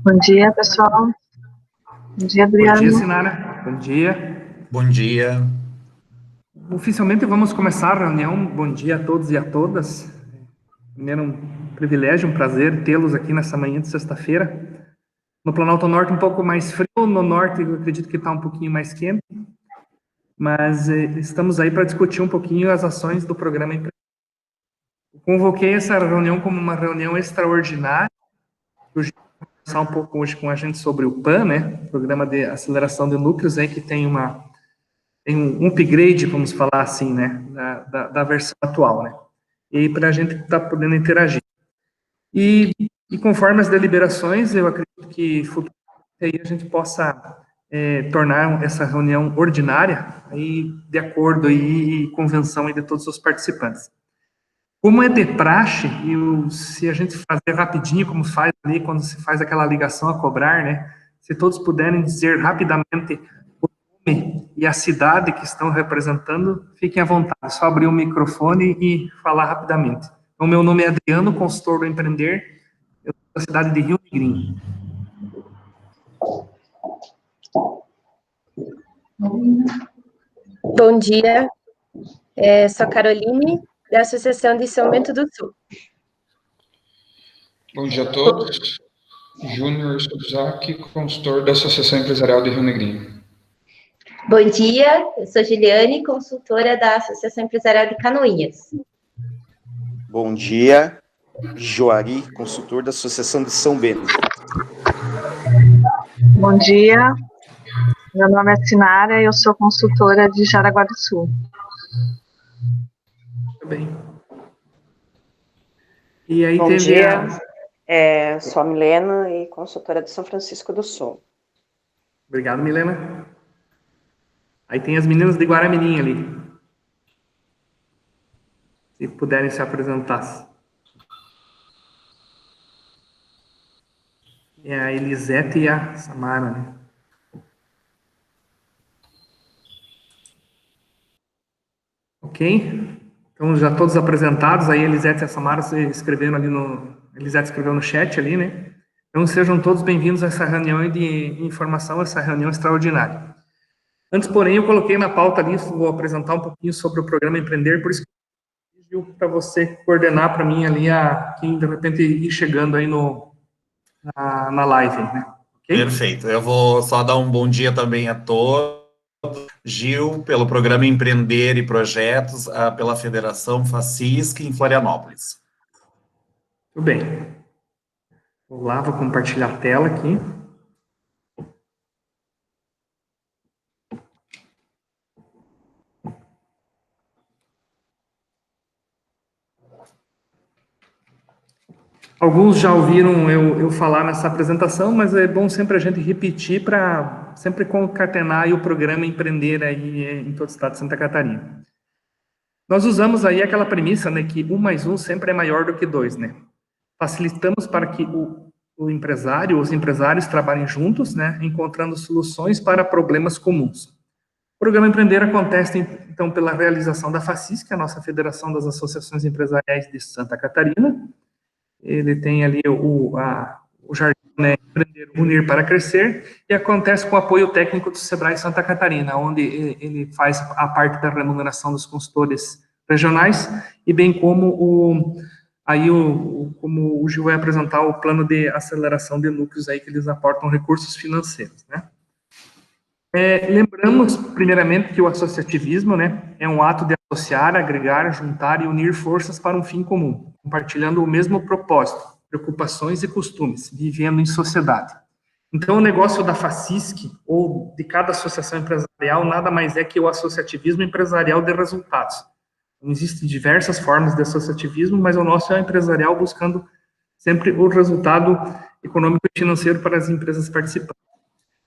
Bom dia, pessoal. Bom dia, Bom dia, Adriano. Sinara. Bom dia. Bom dia. Oficialmente vamos começar a reunião. Bom dia a todos e a todas. Primeiro, um privilégio, um prazer tê-los aqui nessa manhã de sexta-feira. No Planalto Norte um pouco mais frio, no Norte eu acredito que está um pouquinho mais quente, mas estamos aí para discutir um pouquinho as ações do programa Empreender. Eu convoquei essa reunião como uma reunião extraordinária. Eu vou conversar um pouco hoje com a gente sobre o PAN, né? Programa de Aceleração de Núcleos, aí que tem um upgrade, vamos falar assim, né, da versão atual, né, e para a gente estar podendo interagir. E conforme as deliberações, eu acredito que futuramente aí a gente possa tornar essa reunião ordinária, aí, de acordo e convenção aí de todos os participantes. Como é de praxe, se a gente fazer rapidinho, como faz ali, quando se faz aquela ligação a cobrar, né, se todos puderem dizer rapidamente e a cidade que estão representando, fiquem à vontade, é só abrir o microfone e falar rapidamente. Então, meu nome é Adriano, consultor do Empreender, eu sou da cidade de Rio Negrinho. Bom dia, sou a Caroline, da Associação de São Bento do Sul. Bom dia a todos, Júnior Suzaki, consultor da Associação Empresarial de Rio Negrinho. Bom dia, eu sou Giliane, consultora da Associação Empresarial de Canoinhas. Bom dia, Joari, consultor da Associação de São Bento. Bom dia, meu nome é Sinara e eu sou consultora de Jaraguá do Sul. Muito bem. E aí Bom dia, sou a Milena e consultora de São Francisco do Sul. Obrigado, Milena. Aí tem as meninas de Guaramirim ali. Se puderem se apresentar. É a Elisete e a Samara, né? Ok? Então, já todos apresentados, aí a Elisete e a Samara escreveram ali Elisete escreveu no chat ali, né? Então, sejam todos bem-vindos a essa reunião de informação, essa reunião extraordinária. Antes, porém, eu coloquei na pauta ali, vou apresentar um pouquinho sobre o programa Empreender, por isso que eu pedi para você coordenar para mim ali, quem de repente ir chegando aí na live, né? Okay? Perfeito. Eu vou só dar um bom dia também a todos. Gil, pelo programa Empreender e Projetos, pela Federação FACISC em Florianópolis. Tudo bem. Vou lá, vou compartilhar a tela aqui. Alguns já ouviram eu falar nessa apresentação, mas é bom sempre a gente repetir para sempre concatenar aí o programa Empreender aí em todo o estado de Santa Catarina. Nós usamos aí aquela premissa, né, que 1 mais 1 sempre é maior do que 2, né? Facilitamos para que o empresário, os empresários trabalhem juntos, né, encontrando soluções para problemas comuns. O programa Empreender acontece, então, pela realização da FACISC, que é a nossa Federação das Associações Empresariais de Santa Catarina. Ele tem ali o jardim, né, Empreender, Unir para Crescer, e acontece com o apoio técnico do Sebrae Santa Catarina, onde ele faz a parte da remuneração dos consultores regionais, e bem como como o Gil vai apresentar o plano de aceleração de núcleos aí, que eles aportam recursos financeiros, né? Lembramos, primeiramente, que o associativismo, né, é um ato de associar, agregar, juntar e unir forças para um fim comum, compartilhando o mesmo propósito, preocupações e costumes, vivendo em sociedade. Então, o negócio da FACISC, ou de cada associação empresarial, nada mais é que o associativismo empresarial de resultados. Existem diversas formas de associativismo, mas o nosso é o empresarial, buscando sempre o resultado econômico e financeiro para as empresas participantes.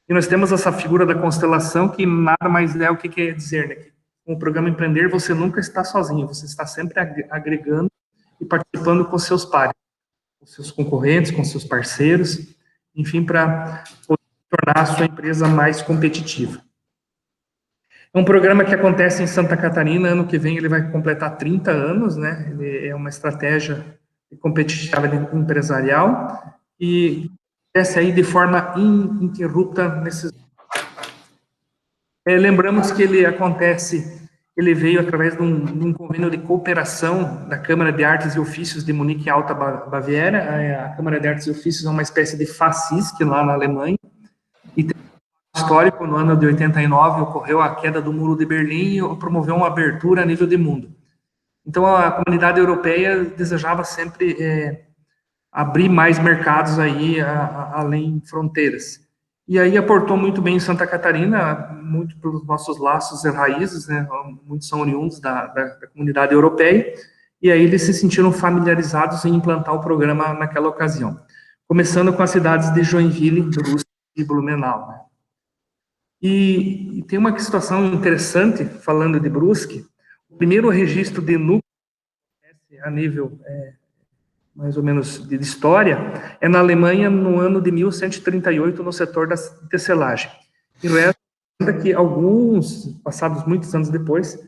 E nós temos essa figura da constelação, que nada mais é o que quer dizer, né? Que com o programa Empreender, você nunca está sozinho, você está sempre agregando e participando com seus pares, com seus concorrentes, com seus parceiros, enfim, para tornar a sua empresa mais competitiva. É um programa que acontece em Santa Catarina, ano que vem ele vai completar 30 anos, né? Ele é uma estratégia de competitividade empresarial, e acontece aí de forma ininterrupta nesses. Lembramos que ele veio através de um convênio de cooperação da Câmara de Artes e Ofícios de Munique Alta Baviera. A Câmara de Artes e Ofícios é uma espécie de FACISC lá na Alemanha, e tem um histórico, no ano de 89, ocorreu a queda do Muro de Berlim e promoveu uma abertura a nível de mundo. Então, a comunidade europeia desejava sempre abrir mais mercados aí, além fronteiras. E aí aportou muito bem em Santa Catarina, muito pelos nossos laços e raízes, né? Muitos são oriundos da comunidade europeia, e aí eles se sentiram familiarizados em implantar o programa naquela ocasião, começando com as cidades de Joinville, Brusque e Blumenau, né? E tem uma situação interessante, falando de Brusque, o primeiro registro de núcleo a nível mais ou menos de história, é na Alemanha no ano de 1138, no setor da tecelagem. E resta que passados muitos anos depois,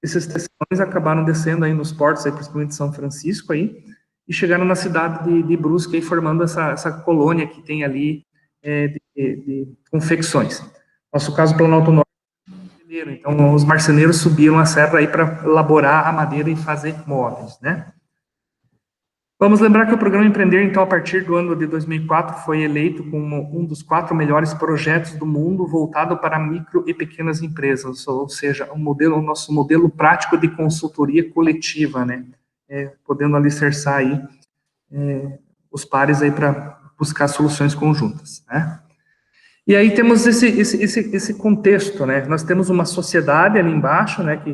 esses tecelões acabaram descendo aí nos portos, aí, principalmente de São Francisco, aí, e chegaram na cidade de Brusque, aí, formando essa colônia que tem ali de confecções. Nosso caso, Planalto Norte, então os marceneiros subiram a serra aí para elaborar a madeira e fazer móveis, né? Vamos lembrar que o Programa Empreender, então, a partir do ano de 2004, foi eleito como um dos 4 melhores projetos do mundo voltado para micro e pequenas empresas, ou seja, o nosso modelo prático de consultoria coletiva, né? Podendo alicerçar aí os pares aí para buscar soluções conjuntas, né? E aí temos esse contexto, né? Nós temos uma sociedade ali embaixo, né, que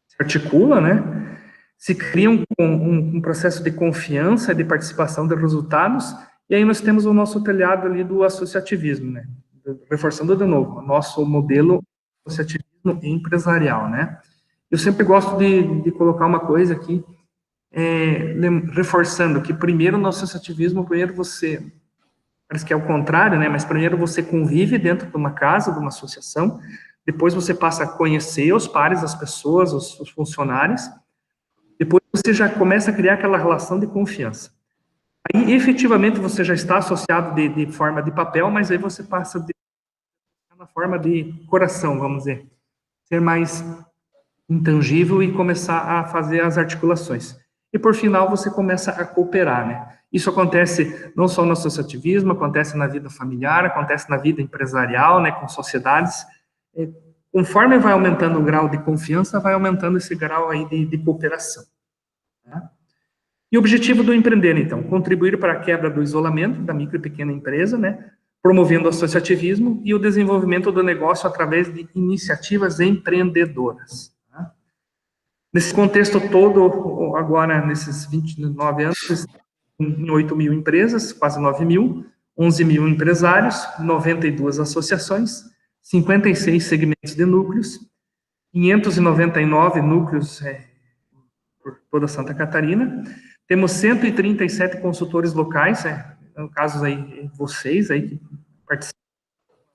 se articula, né? Se cria um processo de confiança, de participação de resultados, e aí nós temos o nosso telhado ali do associativismo, né? Reforçando de novo, o nosso modelo associativismo empresarial, né? Eu sempre gosto de colocar uma coisa aqui, reforçando que primeiro no associativismo, parece que é o contrário, né? Mas primeiro você convive dentro de uma casa, de uma associação, depois você passa a conhecer os pares, as pessoas, os funcionários, depois você já começa a criar aquela relação de confiança. Aí, efetivamente, você já está associado de forma de papel, mas aí você passa na forma de coração, vamos dizer. Ser mais intangível e começar a fazer as articulações. E, por final, você começa a cooperar, né? Isso acontece não só no associativismo, acontece na vida familiar, acontece na vida empresarial, né, com sociedades. Conforme vai aumentando o grau de confiança, vai aumentando esse grau aí de cooperação. Tá? E o objetivo do empreender, então, contribuir para a quebra do isolamento da micro e pequena empresa, né, promovendo o associativismo e o desenvolvimento do negócio através de iniciativas empreendedoras. Tá? Nesse contexto todo, agora, nesses 29 anos, em 8 mil empresas, quase 9 mil, 11 mil empresários, 92 associações, 56 segmentos de núcleos, 599 núcleos por toda Santa Catarina. Temos 137 consultores locais, no caso aí, vocês aí que participam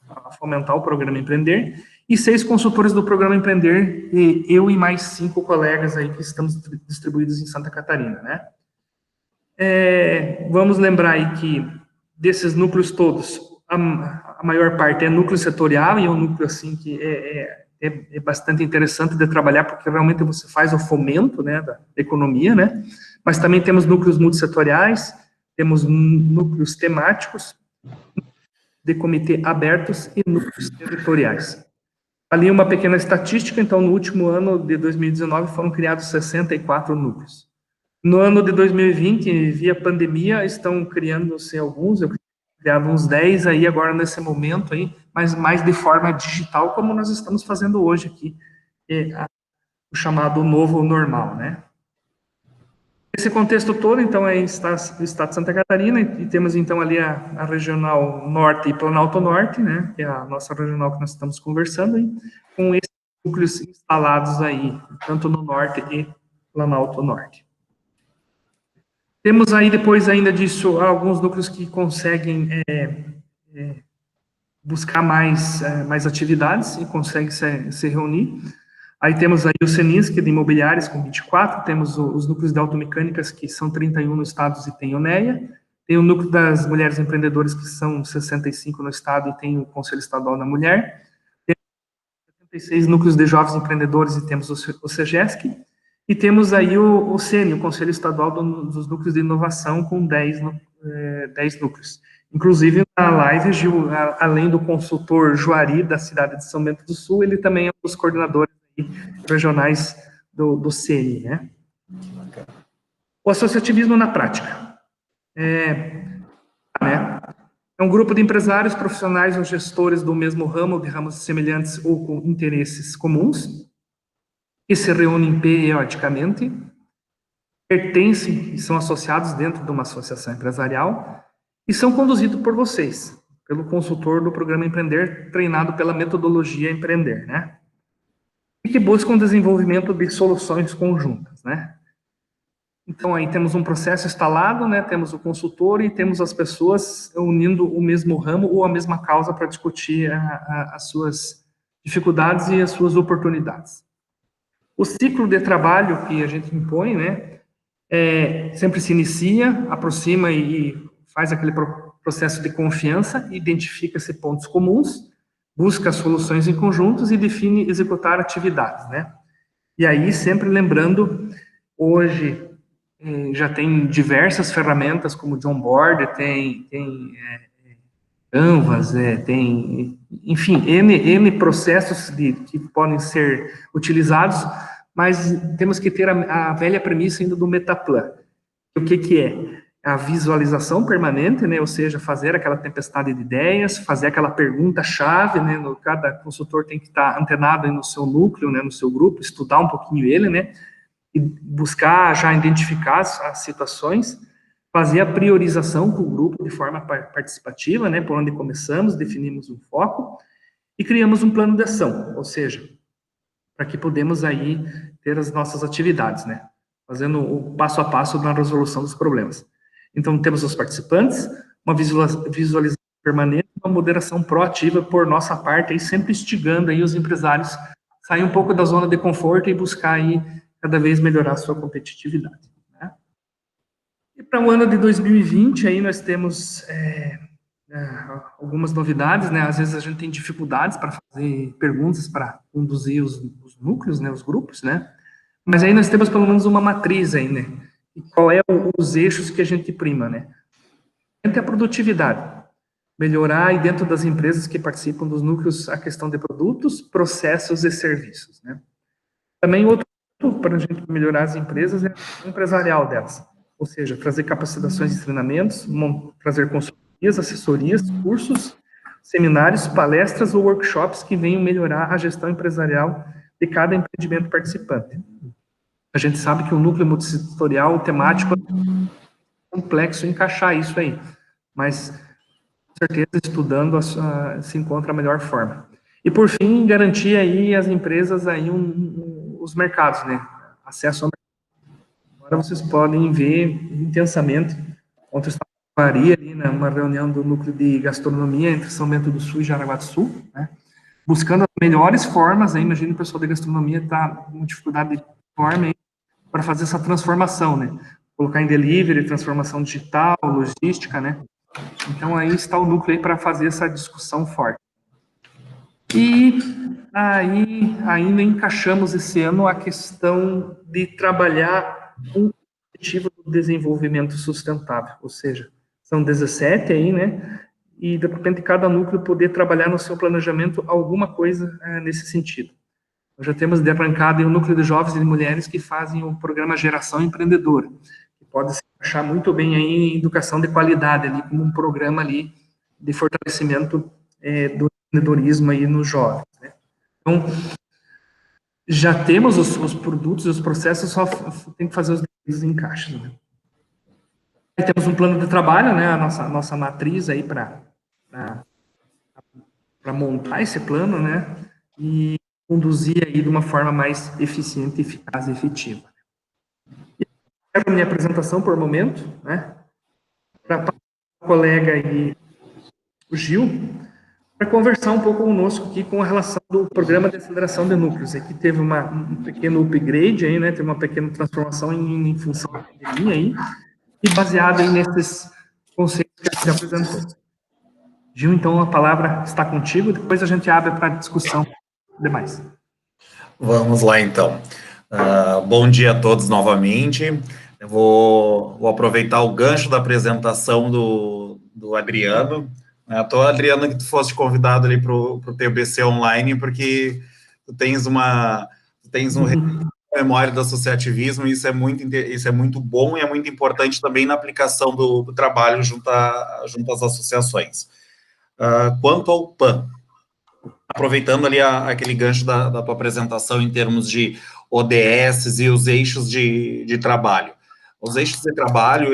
a fomentar o Programa Empreender, e 6 consultores do Programa Empreender, e eu e mais 5 colegas aí que estamos distribuídos em Santa Catarina, né? Vamos lembrar aí que desses núcleos todos, a maior parte é núcleo setorial, e é um núcleo assim que é bastante interessante de trabalhar, porque realmente você faz o fomento, né, da economia, né, mas também temos núcleos multissetoriais, temos núcleos temáticos, de comitê abertos e núcleos territoriais. Ali uma pequena estatística, então, no último ano de 2019 foram criados 64 núcleos. No ano de 2020, via pandemia, estão criando-se alguns, eu criado uns 10 aí agora nesse momento aí, mas mais de forma digital, como nós estamos fazendo hoje aqui, o chamado novo normal, né? Esse contexto todo, então, é o estado de Santa Catarina, e temos, então, ali a Regional Norte e Planalto Norte, né, que é a nossa regional que nós estamos conversando aí, com esses núcleos instalados aí, tanto no Norte e Planalto Norte. Temos aí, depois ainda disso, alguns núcleos que conseguem buscar mais atividades e conseguem se reunir. Aí temos aí o Senisc, de imobiliários, com 24, temos os núcleos de automecânicas, que são 31 no estado e tem Onéia, tem o núcleo das mulheres empreendedoras, que são 65 no estado, e tem o Conselho Estadual da Mulher. Temos 76 núcleos de jovens empreendedores, e temos o CEGESC. E temos aí o CENI, o Conselho Estadual dos Núcleos de Inovação, com 10 núcleos. Inclusive, na live, Gil, além do consultor Juari, da cidade de São Bento do Sul, ele também é um dos coordenadores regionais do CENI, né? O associativismo na prática. É um grupo de empresários, profissionais ou gestores do mesmo ramo, de ramos semelhantes ou com interesses comuns, que se reúnem periodicamente, pertencem e são associados dentro de uma associação empresarial e são conduzidos por vocês, pelo consultor do programa Empreender, treinado pela metodologia Empreender, né? E que buscam o desenvolvimento de soluções conjuntas, né? Então, aí temos um processo instalado, né? Temos o consultor e temos as pessoas unindo o mesmo ramo ou a mesma causa para discutir as suas dificuldades e as suas oportunidades. O ciclo de trabalho que a gente impõe, né? Sempre se inicia, aproxima e faz aquele processo de confiança, identifica-se pontos comuns, busca soluções em conjuntos e define executar atividades, né? E aí, sempre lembrando, hoje já tem diversas ferramentas, como o John Board, tem Canvas, tem, enfim, N processos que podem ser utilizados, mas temos que ter a velha premissa ainda do Metaplan. O que é? A visualização permanente, né? Ou seja, fazer aquela tempestade de ideias, fazer aquela pergunta-chave, né? Cada consultor tem que estar antenado aí no seu núcleo, né? No seu grupo, estudar um pouquinho ele, né? E buscar já identificar as situações, fazer a priorização com o grupo de forma participativa, né? Por onde começamos, definimos um foco e criamos um plano de ação, ou seja, para que podemos aí ter as nossas atividades, né? Fazendo o passo a passo na resolução dos problemas. Então, temos os participantes, uma visualização permanente, uma moderação proativa por nossa parte, aí sempre instigando aí os empresários a sair um pouco da zona de conforto e buscar aí cada vez melhorar a sua competitividade, né? E para o ano de 2020, aí nós temos algumas novidades, né? Às vezes a gente tem dificuldades para fazer perguntas para conduzir os núcleos, né? Os grupos, né? Mas aí nós temos pelo menos uma matriz aí, né? E qual é os eixos que a gente prima, né? É a produtividade. Melhorar aí dentro das empresas que participam dos núcleos a questão de produtos, processos e serviços, né? Também outro para a gente melhorar as empresas é o empresarial delas. Ou seja, trazer capacitações e treinamentos, trazer consultorias, assessorias, cursos, seminários, palestras ou workshops que venham melhorar a gestão empresarial de cada empreendimento participante. A gente sabe que o núcleo multissetorial, temático, é complexo encaixar isso aí, mas, com certeza, estudando se encontra a melhor forma. E, por fim, garantir aí às empresas aí os mercados, né? Acesso ao mercado. Agora vocês podem ver intensamente, ontem eu estava ali numa reunião do núcleo de gastronomia entre São Bento do Sul e Jaraguá do Sul, né? Buscando as melhores formas, aí, imagina o pessoal de gastronomia está com dificuldade de forma aí, para fazer essa transformação, né? Colocar em delivery, transformação digital, logística, né? Então, aí está o núcleo aí para fazer essa discussão forte. E aí, ainda encaixamos esse ano a questão de trabalhar um objetivo do desenvolvimento sustentável, ou seja, são 17 aí, né? E, de repente, cada núcleo poder trabalhar no seu planejamento alguma coisa nesse sentido. Nós já temos de arrancada o núcleo de jovens e de mulheres que fazem o programa Geração Empreendedora, que pode se encaixar muito bem aí em educação de qualidade, ali, como um programa ali de fortalecimento do empreendedorismo aí nos jovens, né? Então, já temos os produtos e os processos, só tem que fazer os devidos encaixes, né? Aí temos um plano de trabalho, né? A nossa matriz aí para montar esse plano, né? E conduzir aí de uma forma mais eficiente, eficaz e efetiva. Quero a minha apresentação por momento, né? Para o colega aí, o Gil, para conversar um pouco conosco aqui com a relação do programa de aceleração de núcleos. Aqui teve um pequeno upgrade aí, né? Teve uma pequena transformação em função da pandemia aí, e baseado aí conceitos que ele apresentou. Gil, então a palavra está contigo, depois a gente abre para discussão demais. Vamos lá, então. Bom dia a todos novamente. Eu vou aproveitar o gancho da apresentação do Adriano. Adriano, que tu foste convidado ali para o TBC Online, porque tu tens uma memória do associativismo, e isso é muito bom e é muito importante também na aplicação do trabalho junto às associações. Quanto ao PAN, aproveitando ali aquele gancho da tua apresentação em termos de ODS e os eixos de trabalho. Os eixos de trabalho,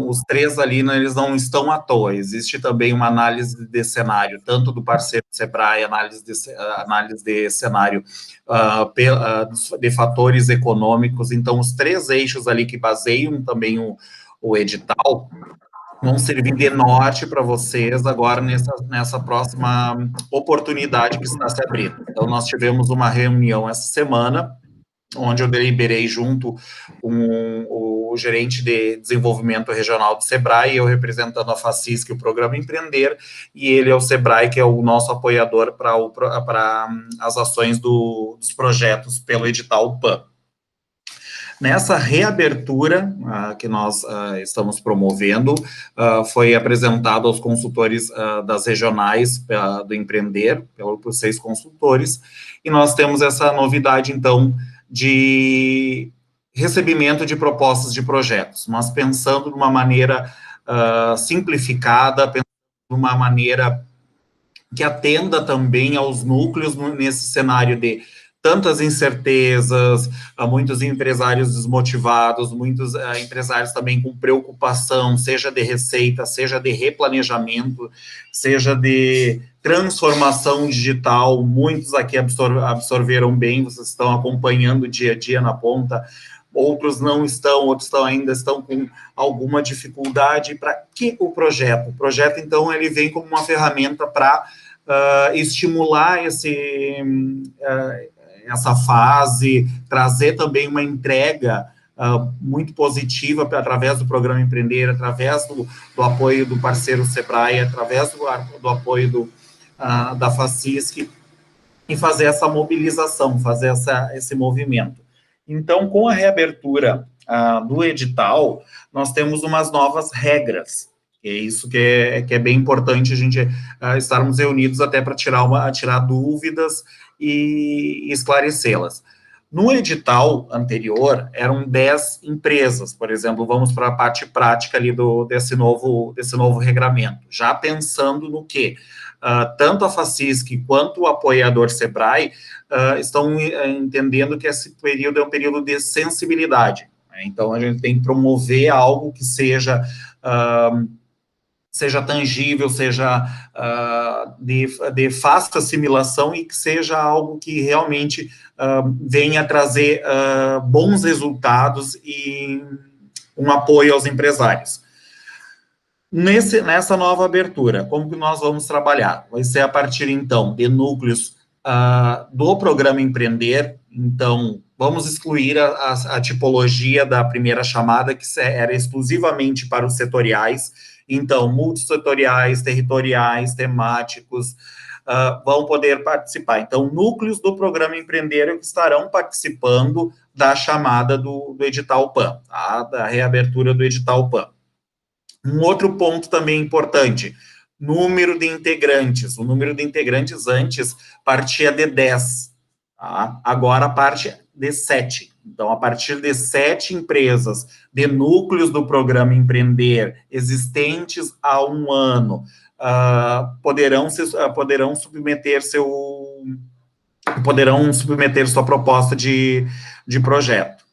os três ali, eles não estão à toa. Existe também uma análise de cenário, tanto do parceiro Sebrae, análise de cenário de fatores econômicos. Então, os três eixos ali que baseiam também o edital vão servir de norte para vocês agora nessa próxima oportunidade que está se abrindo. Então, nós tivemos uma reunião essa semana, onde eu deliberei junto com o gerente de desenvolvimento regional do Sebrae, eu representando a FACISC e o Programa Empreender, e ele é o Sebrae, que é o nosso apoiador para as ações dos projetos pelo edital PAN. Nessa reabertura que nós estamos promovendo, foi apresentado aos consultores das regionais do Empreender, por 6 consultores, e nós temos essa novidade, então, de recebimento de propostas de projetos, mas pensando de uma maneira simplificada, pensando de uma maneira que atenda também aos núcleos nesse cenário de tantas incertezas, muitos empresários desmotivados, muitos empresários também com preocupação, seja de receita, seja de replanejamento, seja de transformação digital. Muitos aqui absorveram bem, vocês estão acompanhando dia a dia na ponta, outros não estão, outros ainda estão com alguma dificuldade. Para que o projeto? O projeto, então, ele vem como uma ferramenta para estimular essa fase, trazer também uma entrega muito positiva através do Programa Empreender, através do apoio do parceiro Sebrae, através do apoio da FACISC, e fazer essa mobilização, fazer esse movimento. Então, com a reabertura do edital, nós temos umas novas regras. É isso que é bem importante a gente estarmos reunidos até para tirar dúvidas e esclarecê-las. No edital anterior, eram 10 empresas, por exemplo, vamos para a parte prática ali desse novo regramento, já pensando no que tanto a FACISC quanto o apoiador Sebrae estão entendendo que esse período é um período de sensibilidade, né? Então, a gente tem que promover algo que seja tangível, seja de fácil assimilação e que seja algo que realmente venha trazer bons resultados e um apoio aos empresários. Nessa nova abertura, como que nós vamos trabalhar? Vai ser a partir, então, de núcleos do Programa Empreender. Então, vamos excluir a tipologia da primeira chamada, que era exclusivamente para os setoriais. Então, multissetoriais, territoriais, temáticos, vão poder participar. Então, núcleos do Programa Empreender que estarão participando da chamada do edital PAN, tá? Da reabertura do edital PAN. Um outro ponto também importante, número de integrantes. O número de integrantes antes partia de 10, tá? Agora parte de 7. Então, a partir de 7 empresas de núcleos do Programa Empreender existentes há 1 ano, poderão submeter sua proposta de projeto.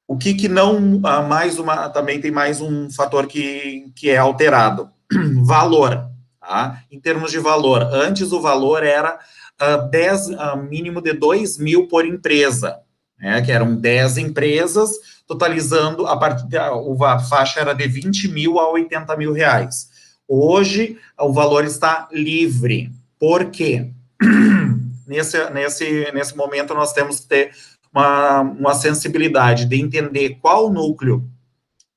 O que não, também tem mais um fator que é alterado, valor, tá? Em termos de valor, antes o valor era mínimo de 2 mil por empresa, né, que eram 10 empresas, totalizando, a faixa era de 20 mil a 80 mil reais. Hoje, o valor está livre. Por quê? Nesse momento, nós temos que ter uma sensibilidade de entender qual núcleo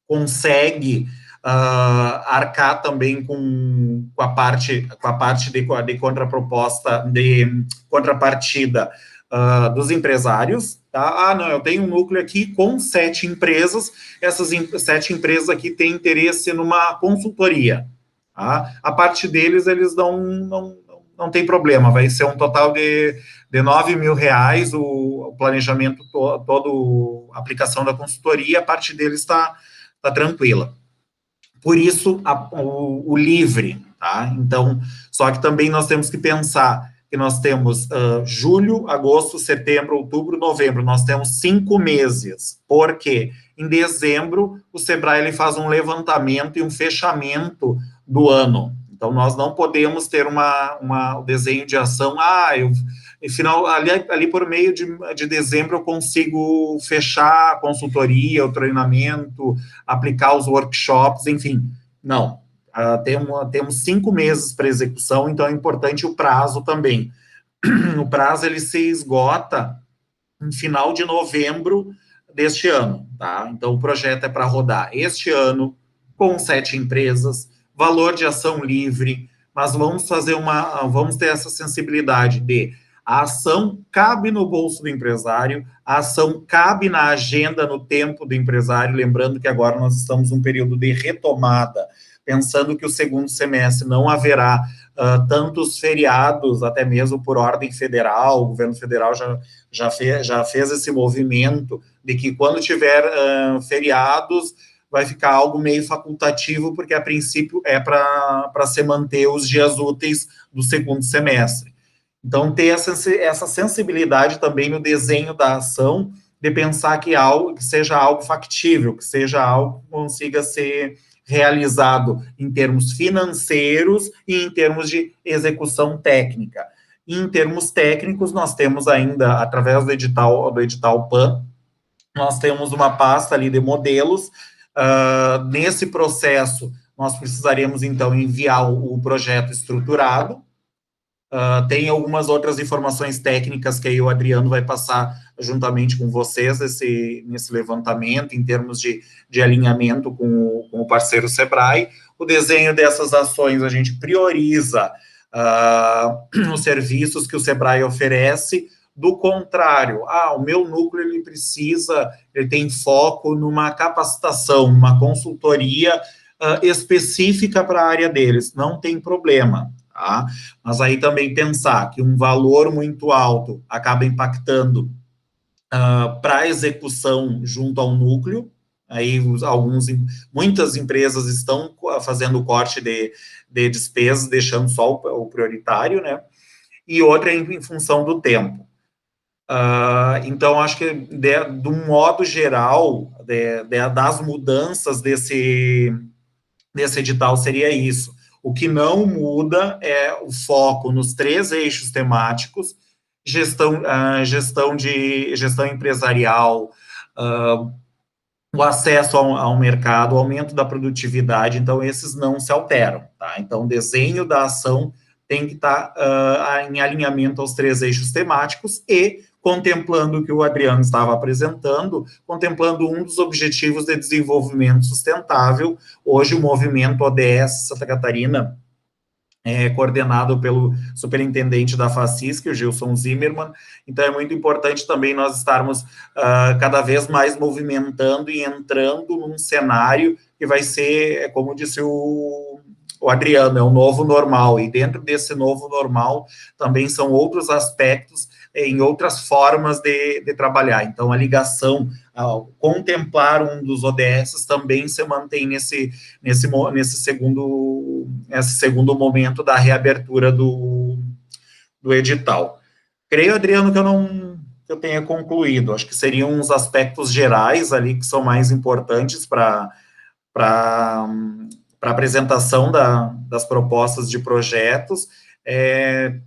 consegue arcar também com a parte de contrapartida dos empresários, tá? Não, eu tenho um núcleo aqui com 7 empresas, essas 7 empresas aqui têm interesse numa consultoria, tá? A parte deles, eles não tem problema, vai ser um total de R$9.000 o planejamento todo, a aplicação da consultoria, a parte deles está tranquila. Por isso, o livre, tá? Então, só que também nós temos que pensar que nós temos julho, agosto, setembro, outubro, novembro, nós temos 5 meses, porque em dezembro o Sebrae ele faz um levantamento e um fechamento do ano. Então, nós não podemos ter um desenho de ação, ali por meio de dezembro eu consigo fechar a consultoria, o treinamento, aplicar os workshops, enfim, não. Temos 5 meses para execução, então é importante o prazo também. O prazo, ele se esgota no final de novembro deste ano, tá? Então, o projeto é para rodar este ano, com 7 empresas, valor de ação livre, mas vamos ter essa sensibilidade de a ação cabe no bolso do empresário, a ação cabe na agenda, no tempo do empresário, lembrando que agora nós estamos num período de retomada, pensando que o segundo semestre não haverá tantos feriados, até mesmo por ordem federal, o governo federal já fez esse movimento de que quando tiver feriados, vai ficar algo meio facultativo, porque a princípio é para se manter os dias úteis do segundo semestre. Então, ter essa sensibilidade também no desenho da ação, de pensar que seja algo factível, que seja algo que consiga ser realizado em termos financeiros e em termos de execução técnica. E em termos técnicos, nós temos ainda, através do edital PAN, nós temos uma pasta ali de modelos. Nesse processo, nós precisaríamos, então, enviar o projeto estruturado. Tem algumas outras informações técnicas que aí o Adriano vai passar juntamente com vocês nesse levantamento, em termos de alinhamento com o parceiro Sebrae. O desenho dessas ações, a gente prioriza os serviços que o Sebrae oferece. Do contrário, o meu núcleo, ele tem foco numa capacitação, numa consultoria específica para a área deles, não tem problema. Tá? Mas aí também pensar que um valor muito alto acaba impactando para a execução junto ao núcleo, aí muitas empresas estão fazendo o corte de despesas, deixando só o prioritário, né? E outra em função do tempo. Então, acho que, de um modo geral, das mudanças desse edital seria isso. O que não muda é o foco nos 3 eixos temáticos: gestão empresarial, o acesso ao mercado, o aumento da produtividade. Então, esses não se alteram, tá? Então, o desenho da ação tem que estar em alinhamento aos 3 eixos temáticos e contemplando o que o Adriano estava apresentando, contemplando um dos objetivos de desenvolvimento sustentável. Hoje, o movimento ODS Santa Catarina é coordenado pelo superintendente da FACISC, o Gilson Zimmermann. Então, é muito importante também nós estarmos cada vez mais movimentando e entrando num cenário que vai ser, como disse o Adriano, é o novo normal, e dentro desse novo normal também são outros aspectos, em outras formas de trabalhar. Então, a ligação, contemplar um dos ODS também se mantém nesse segundo momento da reabertura do edital. Creio, Adriano, que eu tenha concluído. Acho que seriam uns aspectos gerais ali que são mais importantes para apresentação das propostas de projetos,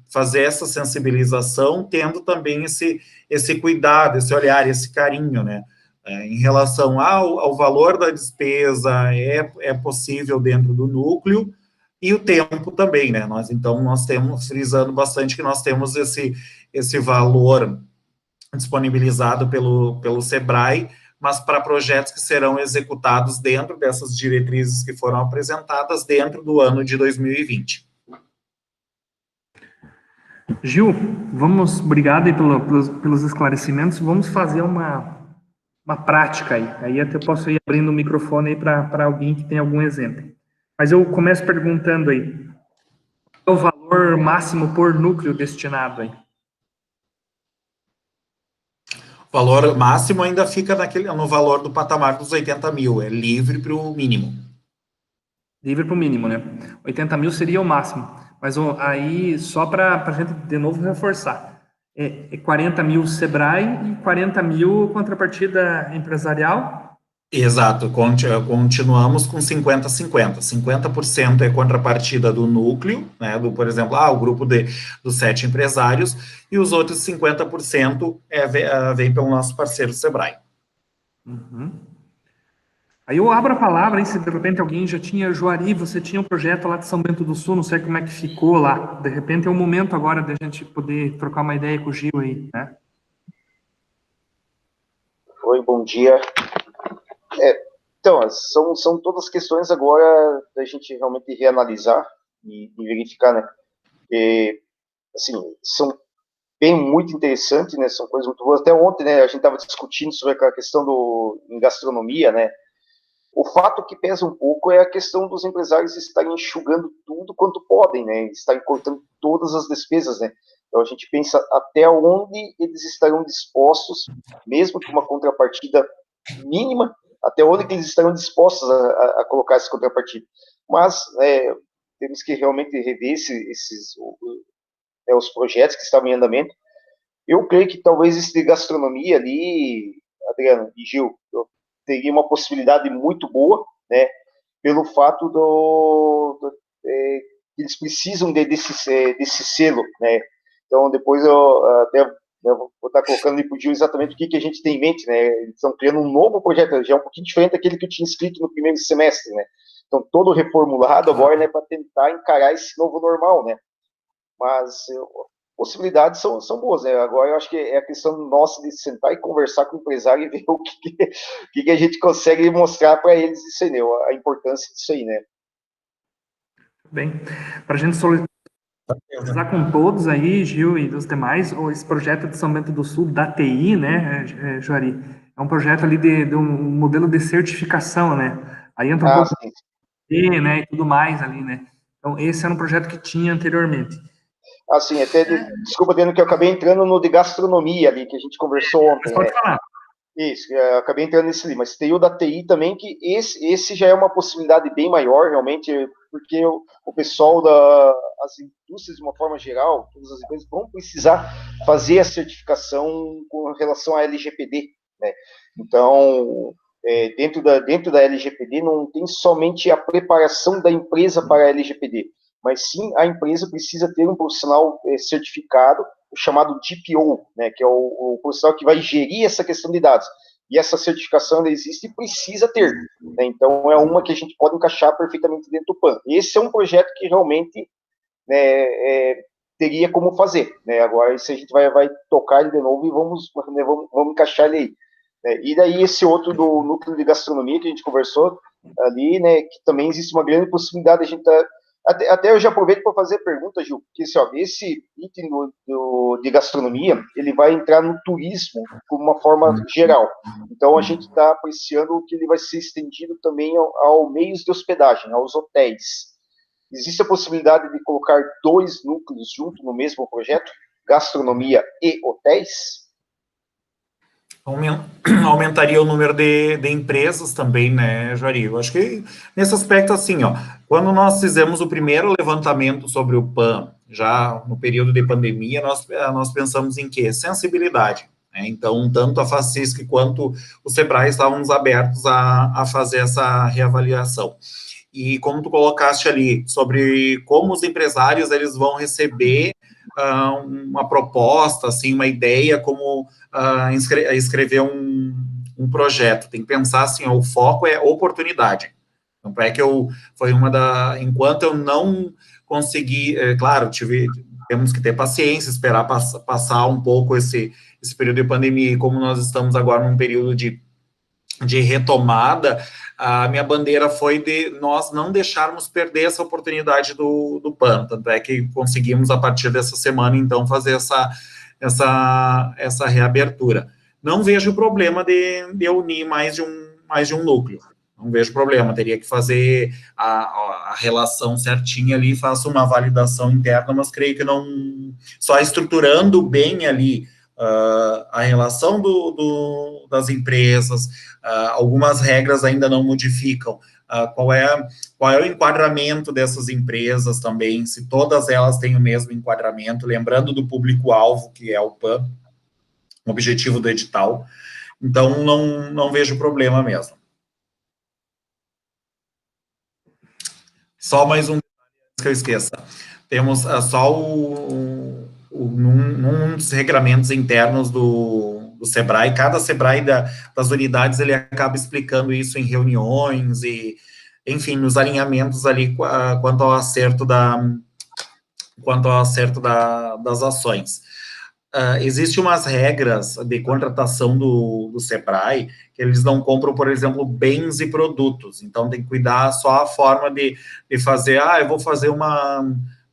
fazer essa sensibilização, tendo também esse cuidado, esse olhar, esse carinho, né? Em relação ao valor da despesa, é possível dentro do núcleo, e o tempo também, né? Nós temos, frisando bastante, que nós temos esse valor disponibilizado pelo Sebrae mas para projetos que serão executados dentro dessas diretrizes que foram apresentadas dentro do ano de 2020. Gil, obrigado aí pelos esclarecimentos, vamos fazer uma prática aí até posso ir abrindo o microfone aí para alguém que tem algum exemplo. Mas eu começo perguntando aí, qual é o valor máximo por núcleo destinado aí? O valor máximo ainda fica no valor do patamar dos 80 mil, é livre para o mínimo. Livre para o mínimo, né? 80 mil seria o máximo. Mas aí, só para a gente de novo reforçar, é 40 mil Sebrae e 40 mil contrapartida empresarial? Exato, continuamos com 50-50. 50% é contrapartida do núcleo, né, por exemplo, o grupo dos 7 empresários, e os outros 50% vem pelo nosso parceiro Sebrae. Uhum. Aí eu abro a palavra, hein, se de repente alguém já tinha, Juari, você tinha um projeto lá de São Bento do Sul, não sei como é que ficou lá, de repente é o momento agora de a gente poder trocar uma ideia com o Gil aí, né? Oi, bom dia. Então, são todas questões agora da gente realmente reanalisar e verificar, né? Assim, são bem muito interessantes, né? São coisas muito boas. Até ontem, né, a gente estava discutindo sobre aquela questão em gastronomia, né? O fato que pesa um pouco é a questão dos empresários estarem enxugando tudo quanto podem, né? Estarem cortando todas as despesas, né? Então a gente pensa até onde eles estarão dispostos, mesmo com uma contrapartida mínima, até onde que eles estarão dispostos a colocar essa contrapartida. Mas temos que realmente rever os projetos que estavam em andamento. Eu creio que talvez esse de gastronomia ali, Adriano e Gil, teria uma possibilidade muito boa, né, pelo fato que eles precisam desse selo, né. Então, depois eu até vou estar colocando ali para o Gil exatamente o que a gente tem em mente, né. Eles estão criando um novo projeto, já é um pouquinho diferente daquele que eu tinha escrito no primeiro semestre, né. Então, todo reformulado agora, né, para tentar encarar esse novo normal, né. Mas possibilidades são boas, né? Agora eu acho que é a questão nossa de sentar e conversar com o empresário e ver o que a gente consegue mostrar para eles disso aí, né? A importância disso aí, né? Bem, para a gente solidarizar com todos aí, Gil e dos demais, esse projeto de São Bento do Sul, da TI, né, Juari, é um projeto ali de um modelo de certificação, né? Aí entra um pouco de, né, e tudo mais ali, né? Então, esse era um projeto que tinha anteriormente. Assim, desculpa, Deno, que eu acabei entrando no de gastronomia ali, que a gente conversou ontem. Mas pode falar. Isso, eu acabei entrando nesse ali, mas tem o da TI também, que esse já é uma possibilidade bem maior, realmente, porque o pessoal as indústrias, de uma forma geral, todas as empresas vão precisar fazer a certificação com relação à LGPD, né? Então, dentro da LGPD não tem somente a preparação da empresa para a LGPD, mas sim a empresa precisa ter um profissional certificado, chamado DPO, né, que é o profissional que vai gerir essa questão de dados. E essa certificação existe e precisa ter, né, então é uma que a gente pode encaixar perfeitamente dentro do PAN. Esse é um projeto que realmente, né, teria como fazer, né, agora isso a gente vai tocar ele de novo e vamos encaixar ele aí. Né, e daí esse outro do núcleo de gastronomia que a gente conversou ali, né, que também existe uma grande possibilidade, a gente até eu já aproveito para fazer a pergunta, Gil, porque esse item de gastronomia, ele vai entrar no turismo de uma forma geral. Então, a gente está apreciando que ele vai ser estendido também ao meios de hospedagem, aos hotéis. Existe a possibilidade de colocar 2 núcleos junto no mesmo projeto, gastronomia e hotéis? Aumentaria o número de empresas também, né, Juari? Eu acho que nesse aspecto, assim, ó, quando nós fizemos o primeiro levantamento sobre o PAN, já no período de pandemia, nós pensamos em quê? Sensibilidade, né? Então, tanto a FACISC quanto o Sebrae estávamos abertos a fazer essa reavaliação. E como tu colocaste ali, sobre como os empresários eles vão receber uma proposta, assim, uma ideia, como escrever um projeto. Tem que pensar assim, ó, o foco é oportunidade. Então, enquanto eu não consegui, claro, temos que ter paciência, esperar passar um pouco esse período de pandemia, e como nós estamos agora num período de de retomada, a minha bandeira foi de nós não deixarmos perder essa oportunidade do PAN, tanto é que conseguimos, a partir dessa semana, então, fazer essa reabertura. Não vejo problema de unir mais de um núcleo, não vejo problema, teria que fazer a relação certinha ali, faço uma validação interna, mas creio que não, só estruturando bem ali a relação das empresas, algumas regras ainda não modificam, qual é o enquadramento dessas empresas também, se todas elas têm o mesmo enquadramento, lembrando do público-alvo, que é o PAN, o objetivo do edital, então não vejo problema mesmo. Só mais um detalhe que eu esqueça, temos só num dos regramentos internos do SEBRAE, cada SEBRAE das unidades, ele acaba explicando isso em reuniões e, enfim, nos alinhamentos ali quanto ao acerto das ações. Existem umas regras de contratação do SEBRAE, que eles não compram, por exemplo, bens e produtos, então tem que cuidar só a forma de fazer, eu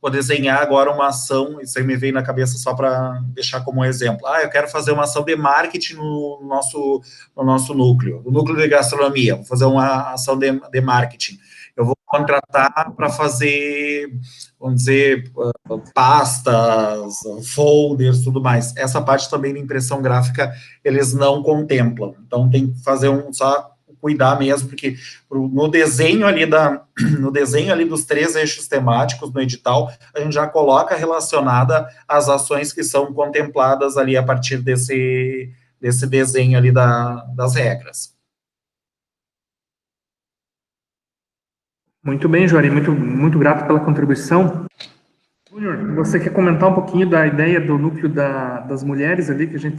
vou desenhar agora uma ação, isso aí me veio na cabeça só para deixar como exemplo, eu quero fazer uma ação de marketing no nosso núcleo, o núcleo de gastronomia, vou fazer uma ação de marketing, eu vou contratar para fazer, vamos dizer, pastas, folders, tudo mais. Essa parte também de impressão gráfica, eles não contemplam. Então, tem que fazer só cuidar mesmo, porque no desenho ali dos 3 eixos temáticos no edital, a gente já coloca relacionada às ações que são contempladas ali a partir desse desenho ali das regras. Muito bem, Juari, muito grato pela contribuição. Júnior, você quer comentar um pouquinho da ideia do núcleo das mulheres ali que a gente...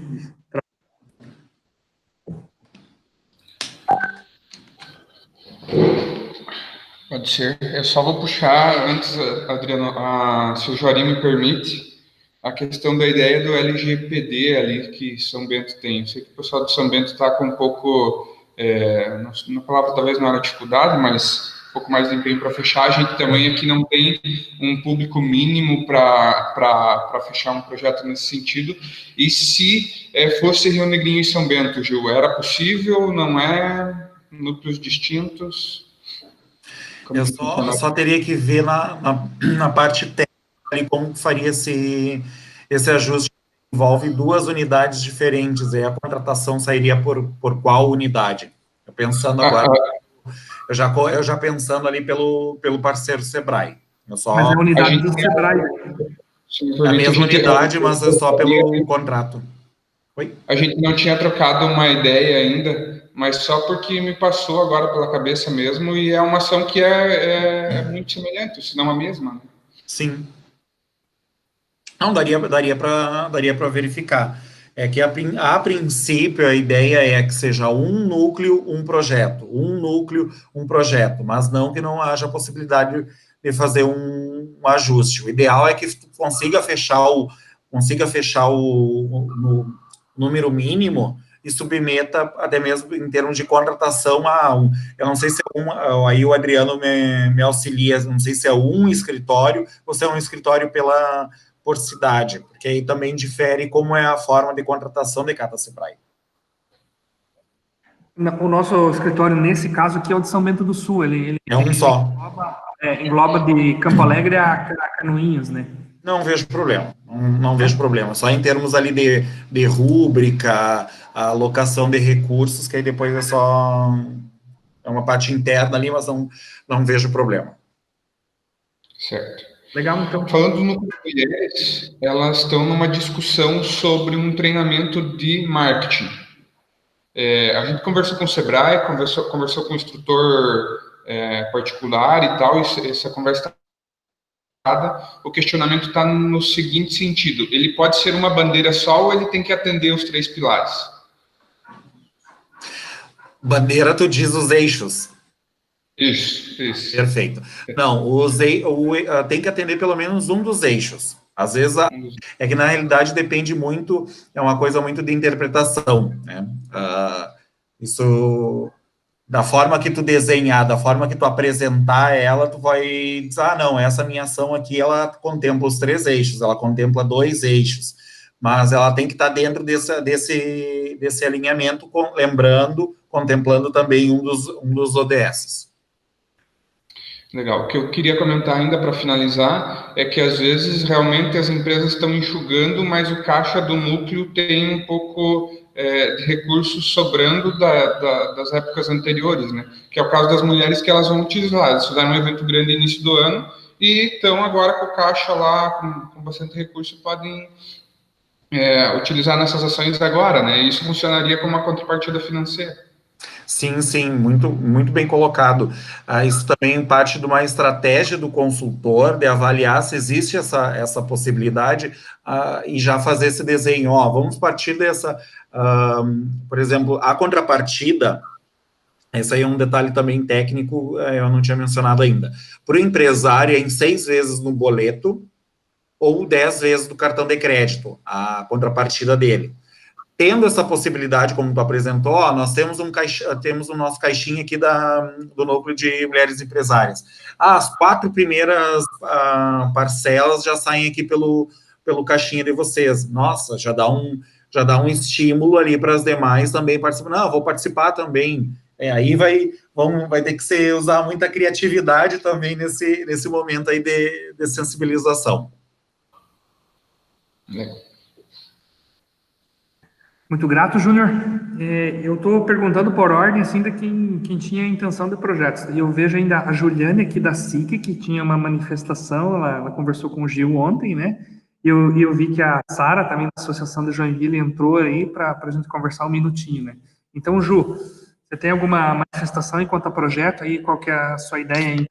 Pode ser. Eu só vou puxar antes, Adriano, se o Juari me permite, a questão da ideia do LGPD ali que São Bento tem. Eu sei que o pessoal de São Bento está com um pouco, na palavra talvez não era dificuldade, mas um pouco mais de empenho para fechar. A gente também aqui não tem um público mínimo para fechar um projeto nesse sentido. E se fosse Rio Negrinho e São Bento, Gil, era possível? Não é? Núcleos distintos? Eu só teria que ver na parte técnica ali como faria esse ajuste. Envolve 2 unidades diferentes, aí a contratação sairia por qual unidade? Eu pensando agora, eu já pensando ali pelo parceiro SEBRAE. Mas é a unidade do SEBRAE. A mesma unidade, mas é só pelo contrato. Oi? A gente não tinha trocado uma ideia ainda, mas só porque me passou agora pela cabeça mesmo, e é uma ação que é muito semelhante, se não a mesma. Né? Sim. Não, daria para verificar. É que, a princípio, a ideia é que seja um núcleo, um projeto, um núcleo, um projeto, mas não que não haja possibilidade de fazer um ajuste. O ideal é que tu consiga fechar o número mínimo e submeta, até mesmo em termos de contratação, eu não sei se aí o Adriano me auxilia, não sei se é um escritório ou se é um escritório por cidade, porque aí também difere como é a forma de contratação de cada SEBRAE. O nosso escritório, nesse caso aqui, é o de São Bento do Sul. Ele é um só. Engloba de Campo Alegre a Canoinhas, né? Não vejo problema, não vejo problema. Só em termos ali de rúbrica, alocação de recursos, que aí depois é uma parte interna ali, mas não vejo problema. Certo. Legal, então. Falando no mulheres, elas estão numa discussão sobre um treinamento de marketing. A gente conversou com o SEBRAE, conversou com o instrutor particular e tal, e essa conversa o questionamento está no seguinte sentido: ele pode ser uma bandeira só ou ele tem que atender os 3 pilares? Bandeira, tu diz os eixos. Isso. Perfeito. Não, tem que atender pelo menos um dos eixos. Às vezes, é que na realidade depende muito, é uma coisa muito de interpretação, né? Isso, da forma que tu desenhar, da forma que tu apresentar ela, tu vai dizer, ah, não, essa minha ação aqui, ela contempla os 3 eixos, ela contempla 2 eixos, mas ela tem que estar dentro desse alinhamento, lembrando, contemplando também um dos ODS. Legal. O que eu queria comentar ainda para finalizar é que às vezes realmente as empresas estão enxugando, mas o caixa do núcleo tem um pouco de recursos sobrando das épocas anteriores, né? Que é o caso das mulheres que elas vão utilizar. Elas fizeram um evento grande no início do ano e estão agora com o caixa lá com bastante recurso e podem utilizar nessas ações agora, né? E isso funcionaria como uma contrapartida financeira. Sim, sim, muito, muito bem colocado. Isso também parte de uma estratégia do consultor de avaliar se existe essa possibilidade e já fazer esse desenho. Ó, vamos partir dessa, por exemplo, a contrapartida, esse aí é um detalhe também técnico, eu não tinha mencionado ainda. Para o empresário, é em 6 vezes no boleto ou 10 vezes do cartão de crédito, a contrapartida dele. Tendo essa possibilidade, como tu apresentou, ó, nós temos temos o nosso caixinha aqui do núcleo de mulheres empresárias. As 4 primeiras parcelas já saem aqui pelo caixinha de vocês. Nossa, já dá um estímulo ali para as demais também participar. Não, vou participar também. Aí vai ter que usar muita criatividade também nesse momento aí de sensibilização. Muito grato, Júnior. Eu estou perguntando por ordem, assim, de quem tinha a intenção de projetos. E eu vejo ainda a Juliane aqui da SIC, que tinha uma manifestação, ela conversou com o Gil ontem, né? E eu vi que a Sara, também da Associação de Joinville, entrou aí para a gente conversar um minutinho, né? Então, Ju, você tem alguma manifestação enquanto a projeto aí? Qual que é a sua ideia aí?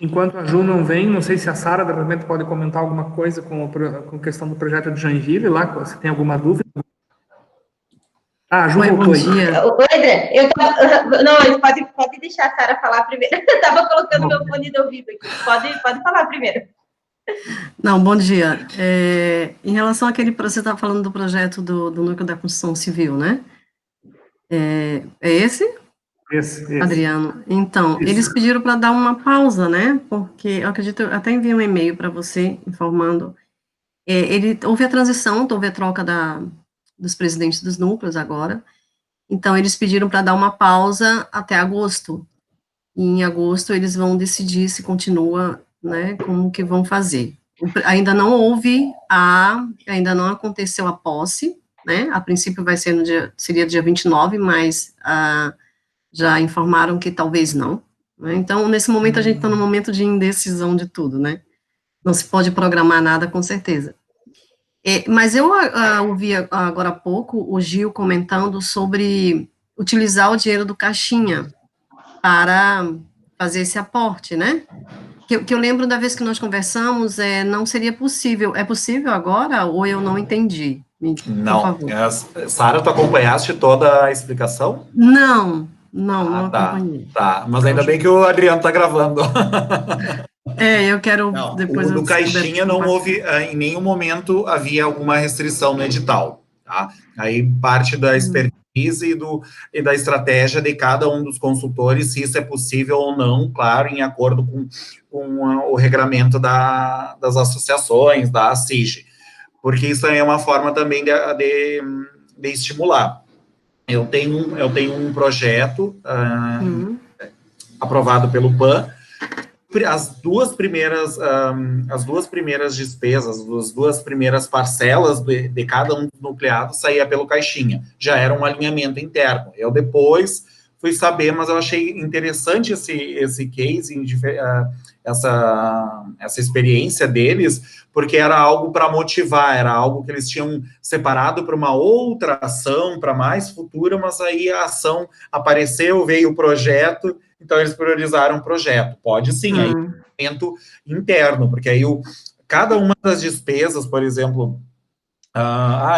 Enquanto a Ju não vem, não sei se a Sara, de repente, pode comentar alguma coisa com questão do projeto de Joinville, lá, você tem alguma dúvida? A Ju voltou aí. Oi, André, não, pode deixar a Sara falar primeiro. Eu estava colocando meu fone de ouvido aqui. Pode falar primeiro. Não, bom dia. Em relação àquele, você estava falando do projeto do Núcleo da Construção Civil, né? É esse? Esse. Adriano. Então, eles pediram para dar uma pausa, né? Porque, eu acredito, eu até enviei um e-mail para você, informando. Houve a transição, houve a troca dos presidentes dos núcleos agora. Então, eles pediram para dar uma pausa até agosto. E em agosto, eles vão decidir se continua, né, como que vão fazer. Ainda não aconteceu a posse, né? A princípio seria dia 29, mas já informaram que talvez não, né? Então, nesse momento, a gente está no momento de indecisão de tudo, né? Não se pode programar nada, com certeza. Mas eu ouvi agora há pouco o Gil comentando sobre utilizar o dinheiro do caixinha para fazer esse aporte, né? Que eu lembro da vez que nós conversamos, não seria possível. É possível agora ou eu não entendi? Não. Sara, tu acompanhaste toda a explicação? Não acompanhei. Tá, mas ainda bem que o Adriano tá gravando. Eu quero depois... No caixinha não houve, em nenhum momento havia alguma restrição no edital, tá? Aí parte da expertise e da estratégia de cada um dos consultores, se isso é possível ou não, claro, em acordo com o regramento das associações, da CIG, porque isso é uma forma também de estimular. Eu tenho um projeto aprovado pelo PAN. As duas primeiras despesas, as 2 primeiras parcelas de cada um dos nucleados saía pelo caixinha. Já era um alinhamento interno. Eu depois fui saber, mas eu achei interessante esse case, essa experiência deles, porque era algo para motivar, era algo que eles tinham separado para uma outra ação, para mais futura, mas aí a ação apareceu, veio o projeto, então eles priorizaram o projeto. Pode sim, aí alinhamento interno, porque aí cada uma das despesas, por exemplo,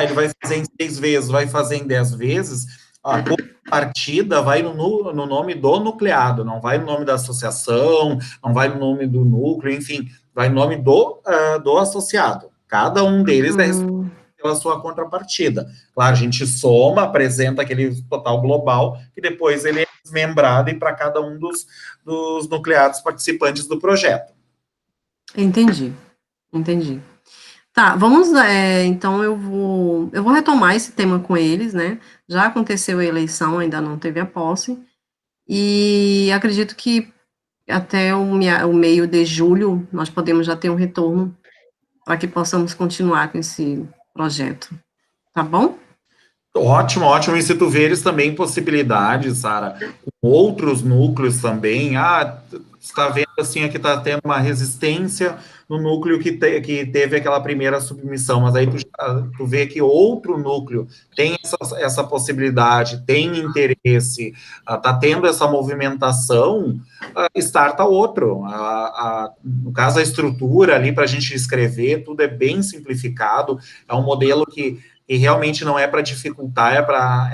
ele vai fazer em 6 vezes, vai fazer em 10 vezes, partida vai no nome do nucleado, não vai no nome da associação, não vai no nome do núcleo, enfim, vai no nome do associado. Cada um deles é responsável pela sua contrapartida. Claro, a gente soma, apresenta aquele total global, que depois ele é desmembrado e para cada um dos nucleados participantes do projeto. Entendi. Tá, vamos, então eu vou retomar esse tema com eles, né? Já aconteceu a eleição, ainda não teve a posse, e acredito que até o meio de julho nós podemos já ter um retorno para que possamos continuar com esse projeto, tá bom? Ótimo, ótimo. E se tu veres também possibilidades, Sara, com outros núcleos também, está vendo assim, aqui está tendo uma resistência no núcleo que teve aquela primeira submissão, mas aí tu vê que outro núcleo tem essa possibilidade, tem interesse, está tendo essa movimentação, starta outro. No caso, a estrutura ali para a gente escrever, tudo é bem simplificado, é um modelo que realmente não é para dificultar, é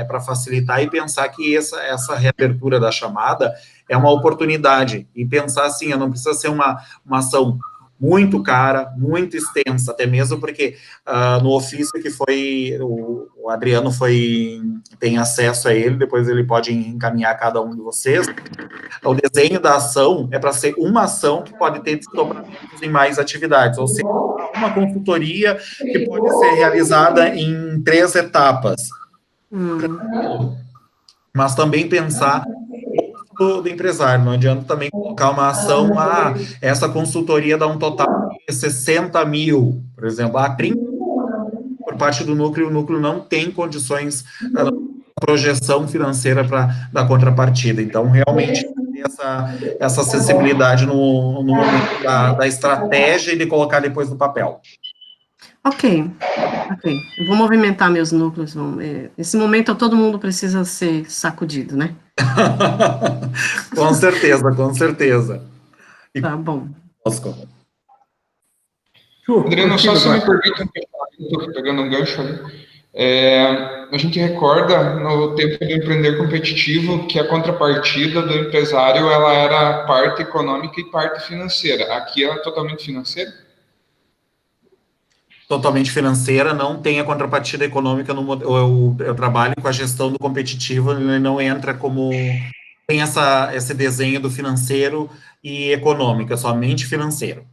para facilitar e pensar que essa reabertura da chamada é uma oportunidade, e pensar assim, não precisa ser uma ação muito cara, muito extensa, até mesmo porque no ofício que foi, o Adriano tem acesso a ele, depois ele pode encaminhar a cada um de vocês. O desenho da ação é para ser uma ação que pode ter desdobramentos em mais atividades, ou seja, uma consultoria que pode ser realizada em 3 etapas. Mas também pensar do empresário, não adianta também colocar uma ação, essa consultoria dá um total de 60 mil, por exemplo, 30 por parte do núcleo, o núcleo não tem condições, projeção financeira da contrapartida, então realmente essa acessibilidade no momento da estratégia e de colocar depois no papel. Ok, eu vou movimentar meus núcleos, esse momento todo mundo precisa ser sacudido, né? Com certeza. Tá bom. Adriano, só se me permite, estou pegando um gancho ali. A gente recorda no tempo do empreender competitivo que a contrapartida do empresário ela era parte econômica e parte financeira. Aqui ela é totalmente financeira? Totalmente financeira, não tem a contrapartida econômica eu trabalho com a gestão do competitivo, ele não entra como tem esse desenho do financeiro e econômico, é somente financeiro.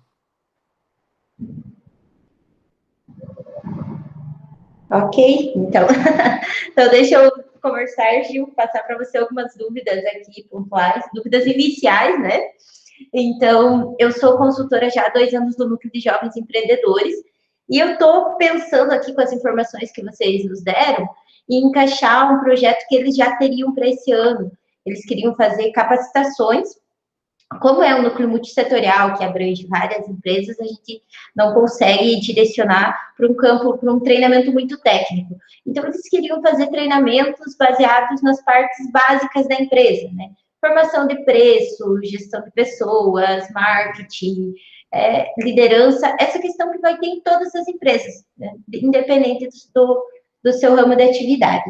Ok, então deixa eu conversar, Gil, passar para você algumas dúvidas aqui pontuais, dúvidas iniciais, né? Então, eu sou consultora já há 2 anos do Núcleo de Jovens Empreendedores, e eu estou pensando aqui com as informações que vocês nos deram, em encaixar um projeto que eles já teriam para esse ano. Eles queriam fazer capacitações. Como é um núcleo multissetorial que abrange várias empresas, a gente não consegue direcionar para um campo, para um treinamento muito técnico. Então, eles queriam fazer treinamentos baseados nas partes básicas da empresa, né? Formação de preço, gestão de pessoas, marketing, liderança, essa questão que vai ter em todas as empresas, né? Independente do seu ramo de atividade.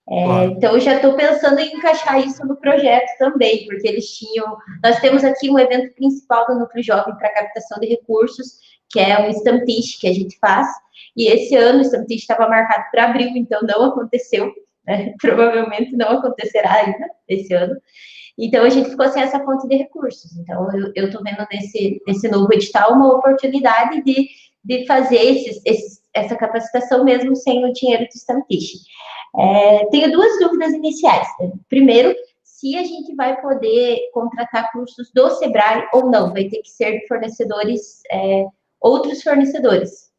Claro. Então, eu já estou pensando em encaixar isso no projeto também, porque nós temos aqui um evento principal do Núcleo Jovem para captação de recursos, que é um Stamptish que a gente faz, e esse ano o Stamptish estava marcado para abril, então não aconteceu, né? Provavelmente não acontecerá ainda esse ano. Então, a gente ficou sem essa fonte de recursos. Então, eu estou vendo nesse novo edital uma oportunidade de fazer essa capacitação mesmo sem o dinheiro do Stamptish. Tenho 2 dúvidas iniciais. Primeiro, se a gente vai poder contratar cursos do Sebrae ou não, vai ter que ser de fornecedores, outros fornecedores.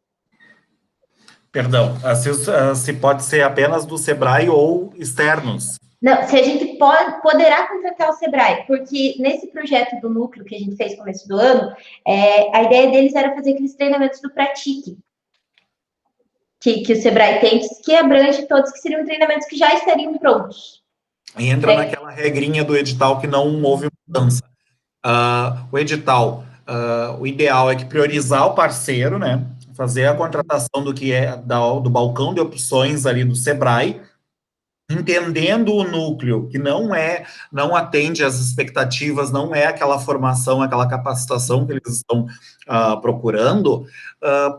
Perdão, se pode ser apenas do Sebrae ou externos? Não, se a gente poderá contratar o Sebrae, porque nesse projeto do núcleo que a gente fez no começo do ano, a ideia deles era fazer aqueles treinamentos do Pratique, que o Sebrae tem, que abrange todos, que seriam treinamentos que já estariam prontos. Entra naquela regrinha do edital que não houve mudança. O edital, o ideal é que priorizar o parceiro, né? Fazer a contratação do que é do balcão de opções ali do Sebrae, entendendo o núcleo, que não atende às expectativas, não é aquela formação, aquela capacitação que eles estão procurando,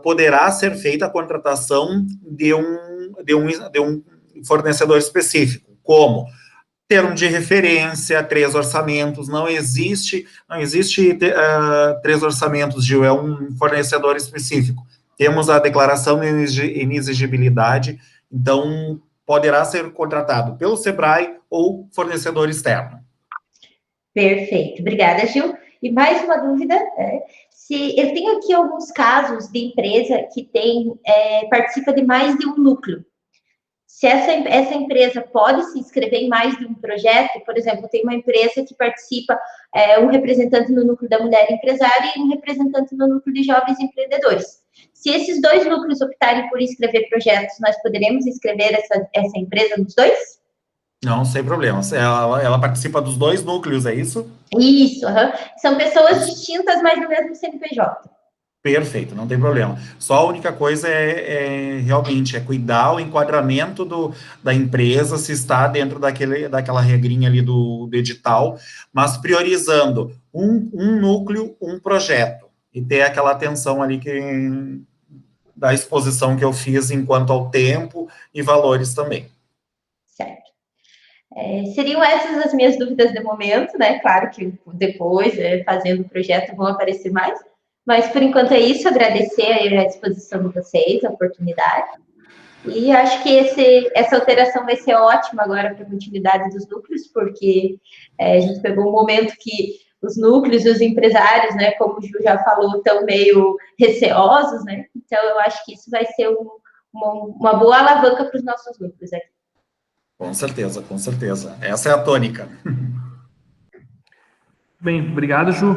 poderá ser feita a contratação de um fornecedor específico, como termo de referência, 3 orçamentos, não existe 3 orçamentos, Gil, é um fornecedor específico. Temos a declaração de inexigibilidade, então poderá ser contratado pelo SEBRAE ou fornecedor externo. Perfeito, obrigada, Gil. E mais uma dúvida, se eu tenho aqui alguns casos de empresa que participa de mais de um núcleo. Se essa empresa pode se inscrever em mais de um projeto, por exemplo, tem uma empresa que participa, um representante no núcleo da mulher empresária e um representante no núcleo de jovens empreendedores. Se esses 2 núcleos optarem por inscrever projetos, nós poderemos inscrever essa empresa nos 2? Não, sem problemas. Ela participa dos 2 núcleos, é isso? Isso, são pessoas distintas, mas no mesmo CNPJ. Perfeito, não tem problema. Só a única coisa realmente cuidar o enquadramento da empresa, se está dentro daquela regrinha ali do edital, mas priorizando um núcleo, um projeto, e ter aquela atenção ali da exposição que eu fiz enquanto ao tempo e valores também. Certo. Seriam essas as minhas dúvidas de momento, né? Claro que depois, fazendo o projeto, vão aparecer mais. Mas, por enquanto, é isso. Agradecer a disposição de vocês, a oportunidade. E acho que essa alteração vai ser ótima agora para a continuidade dos núcleos, porque a gente pegou um momento que os núcleos, os empresários, né, como o Gil já falou, estão meio receosos, né? Então, eu acho que isso vai ser uma boa alavanca para os nossos núcleos aqui. Com certeza, com certeza. Essa é a tônica. Bem, obrigado, Ju.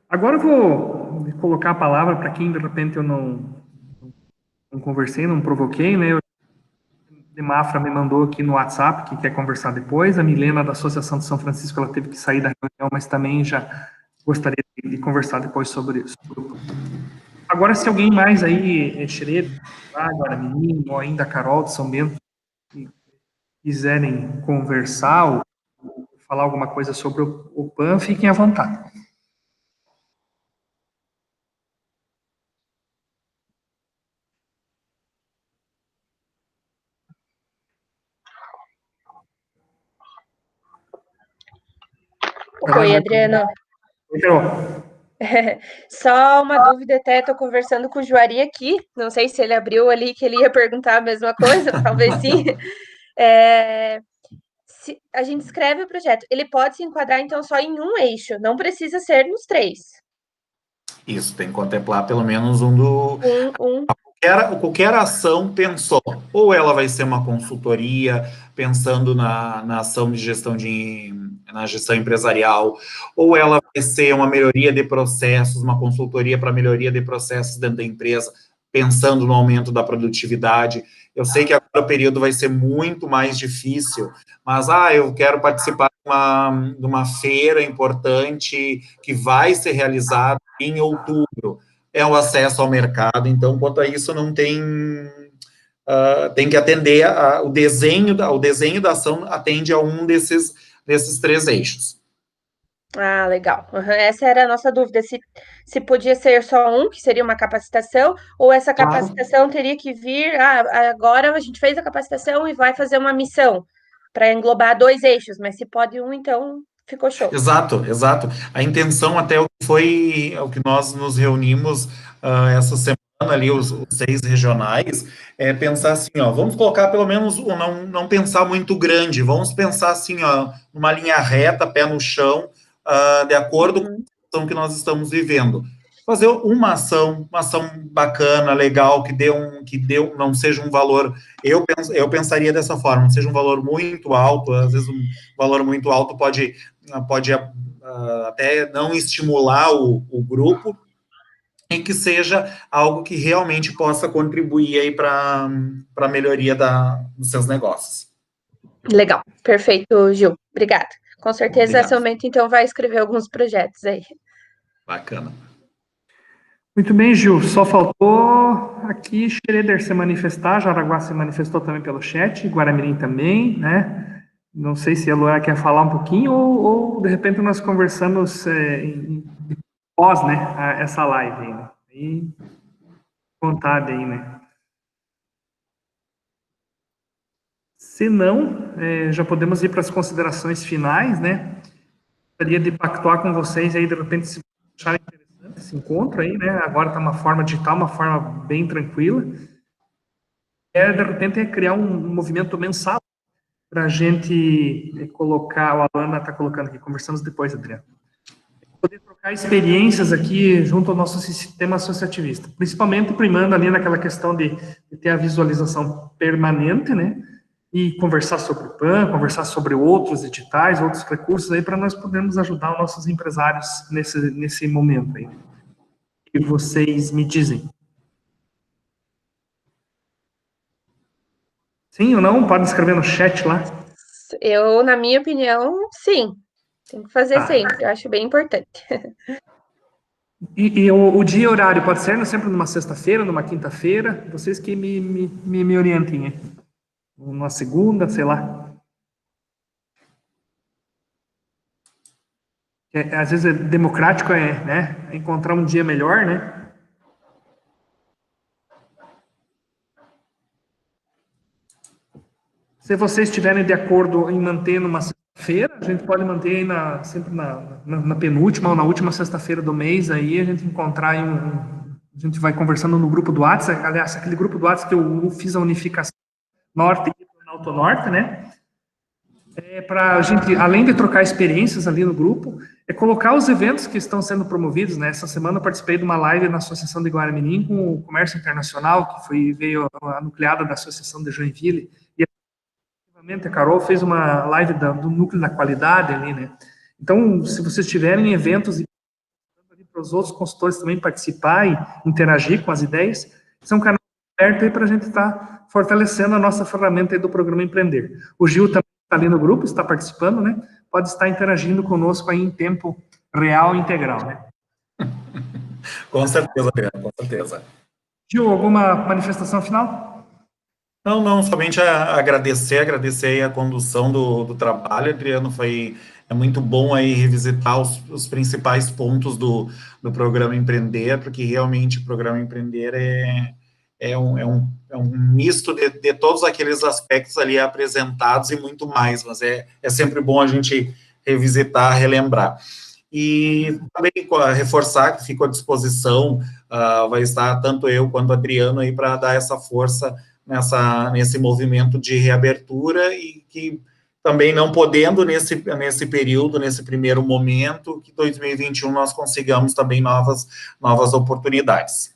Agora eu vou colocar a palavra para quem, de repente, eu não conversei, não provoquei, né? A Mafra me mandou aqui no WhatsApp que quer conversar depois. A Milena, da Associação de São Francisco, ela teve que sair da reunião, mas também já gostaria de conversar depois sobre isso. Agora, se alguém mais aí, Xerê, Guaramirim, ou ainda a Carol de São Bento, quiserem conversar ou falar alguma coisa sobre o PAN, fiquem à vontade. Oi, Adriano. Oi, Carol. Só uma dúvida, até estou conversando com o Juari aqui, não sei se ele abriu ali que ele ia perguntar a mesma coisa, talvez sim. Se a gente escreve o projeto, ele pode se enquadrar então só em um eixo, não precisa ser nos 3. Isso, tem que contemplar pelo menos qualquer ação pensou, ou ela vai ser uma consultoria, pensando na ação de gestão na gestão empresarial, ou ela vai ser uma melhoria de processos, uma consultoria para melhoria de processos dentro da empresa, pensando no aumento da produtividade. Eu sei que agora o período vai ser muito mais difícil, mas eu quero participar de uma feira importante que vai ser realizada em outubro. É o acesso ao mercado, então, quanto a isso, não tem que atender o desenho da ação atende a um desses 3 eixos. Ah, legal. Essa era a nossa dúvida, se podia ser só um, que seria uma capacitação, ou essa capacitação teria que vir, agora a gente fez a capacitação e vai fazer uma missão para englobar 2 eixos, mas se pode um, então ficou show. Exato. A intenção até foi o que nós nos reunimos essa semana ali, os 6 regionais, pensar assim, vamos colocar pelo menos, não pensar muito grande, vamos pensar assim, numa linha reta, pé no chão, de acordo com a situação que nós estamos vivendo. Fazer uma ação bacana, legal, que não seja um valor, eu pensaria dessa forma, não seja um valor muito alto, às vezes um valor muito alto pode até não estimular o grupo, e que seja algo que realmente possa contribuir aí para a melhoria dos seus negócios. Legal, perfeito, Gil, obrigada. Com certeza, Obrigado. essa aumento, então, vai escrever alguns projetos aí. Bacana. Muito bem, Gil. Só faltou aqui Schroeder se manifestar, Jaraguá se manifestou também pelo chat, Guaramirim também, né? Não sei se a Luana quer falar um pouquinho ou de repente nós conversamos pós, né, essa live aí, né? E vontade aí, né? Se não, já podemos ir para as considerações finais, né? Gostaria de pactuar com vocês aí, de repente, se acharem interessante esse encontro aí, né? Agora está uma forma digital, uma forma bem tranquila. De repente, criar um movimento mensal para a gente colocar, o Alana está colocando aqui, conversamos depois, Adriano. Poder trocar experiências aqui junto ao nosso sistema associativista, principalmente primando ali naquela questão de ter a visualização permanente, né? E conversar sobre o PAN, conversar sobre outros editais, outros recursos aí, para nós podermos ajudar os nossos empresários nesse momento aí. O que vocês me dizem? Sim ou não? Pode escrever no chat lá. Eu, na minha opinião, sim. Tem que fazer sempre, eu acho bem importante. E o dia e horário pode ser sempre numa sexta-feira, numa quinta-feira? Vocês que me orientem, hein? Numa segunda, sei lá. Às vezes é democrático, né? Encontrar um dia melhor, né? Se vocês estiverem de acordo em manter numa sexta-feira, a gente pode manter aí sempre na penúltima ou na última sexta-feira do mês, aí a gente encontrar aí a gente vai conversando no grupo do WhatsApp, aliás, aquele grupo do WhatsApp que eu fiz a unificação norte e Planalto Norte, né? Para a gente, além de trocar experiências ali no grupo, colocar os eventos que estão sendo promovidos, né? Essa semana eu participei de uma live na Associação de Guaramirim com o Comércio Internacional, que veio a nucleada da Associação de Joinville, e a Carol fez uma live do núcleo da qualidade ali, né? Então, se vocês tiverem eventos para os outros consultores também participar e interagir com as ideias, são canais abertos aí para a gente estar fortalecendo a nossa ferramenta aí do programa Empreender. O Gil também está ali no grupo, está participando, né? Pode estar interagindo conosco aí em tempo real e integral, né? Com certeza, Adriano, com certeza. Gil, alguma manifestação final? Não, somente agradecer aí a condução do trabalho, Adriano, é muito bom aí revisitar os principais pontos do programa Empreender, porque realmente o programa Empreender é um misto de todos aqueles aspectos ali apresentados e muito mais, mas é sempre bom a gente revisitar, relembrar. E também reforçar que fico à disposição, vai estar tanto eu quanto o Adriano aí para dar essa força nesse movimento de reabertura e que também não podendo nesse período, nesse primeiro momento, que 2021 nós consigamos também novas oportunidades.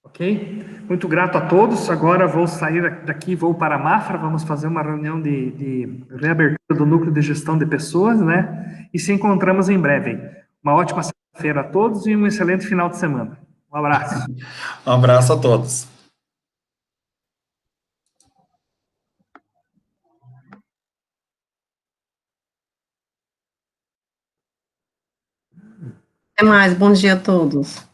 Ok? Muito grato a todos. Agora vou sair daqui, vou para a Mafra, vamos fazer uma reunião de reabertura do núcleo de gestão de pessoas, né? E se encontramos em breve. Uma ótima sexta-feira a todos e um excelente final de semana. Um abraço. Um abraço a todos. Até mais, bom dia a todos.